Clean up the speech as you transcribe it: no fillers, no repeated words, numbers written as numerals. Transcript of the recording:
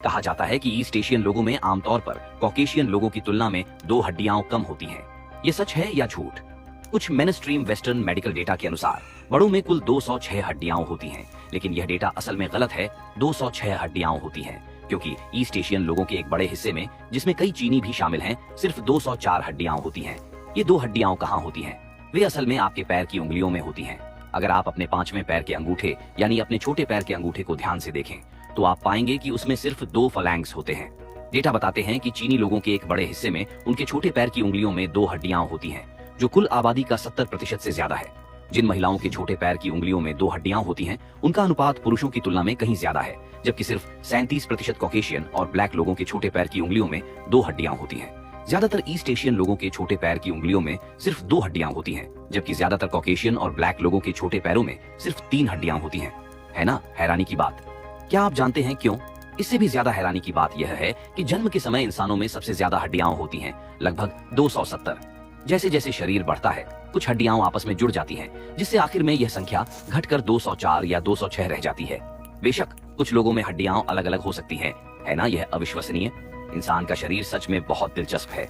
कहा जाता है कि ईस्ट एशियन लोगों में आमतौर पर कॉकेशियन लोगों की तुलना में 2 हड्डियां कम होती हैं। ये सच है या झूठ? कुछ मेनस्ट्रीम वेस्टर्न मेडिकल डेटा के अनुसार बड़ों में कुल 206 हड्डियां होती हैं, लेकिन यह डेटा असल में गलत है। 206 हड्डियां होती हैं, क्योंकि ईस्ट एशियन लोगों के एक बड़े हिस्से में, जिसमें कई चीनी भी शामिल हैं, सिर्फ 204 हड्डियां होती हैं। ये 2 हड्डियां कहाँ होती हैं? वे असल में आपके पैर की उंगलियों में होती हैं। अगर आप अपने 5वें पैर के अंगूठे यानी अपने छोटे पैर के अंगूठे को ध्यान से देखें तो आप पाएंगे कि उसमें सिर्फ 2 फलैंक्स होते हैं। डेटा बताते हैं कि चीनी लोगों के एक बड़े हिस्से में उनके छोटे पैर की उंगलियों में 2 हड्डियां होती हैं, जो कुल आबादी का 70% से ज्यादा है। जिन महिलाओं के छोटे पैर की उंगलियों में 2 हड्डियां होती हैं, उनका अनुपात पुरुषों की तुलना में कहीं ज्यादा है, जबकि सिर्फ 37% कॉकेशियन और ब्लैक लोगों के छोटे पैर की उंगलियों में 2 हड्डियां होती हैं। ज्यादातर ईस्ट एशियन लोगों के छोटे पैर की उंगलियों में सिर्फ 2 हड्डियां होती हैं, जबकि ज्यादातर कॉकेशियन और ब्लैक लोगों के छोटे पैरों में सिर्फ 3 हड्डियां होती हैं। है ना हैरानी की बात? क्या आप जानते हैं क्यों? इससे भी ज्यादा हैरानी की बात यह है कि जन्म के समय इंसानों में सबसे ज्यादा हड्डियां होती हैं, लगभग 270। जैसे जैसे शरीर बढ़ता है, कुछ हड्डियां आपस में जुड़ जाती हैं, जिससे आखिर में यह संख्या घटकर 204 या 206 रह जाती है। बेशक कुछ लोगों में हड्डियां अलग अलग हो सकती हैं, है ना यह अविश्वसनीय? इंसान का शरीर सच में बहुत दिलचस्प है।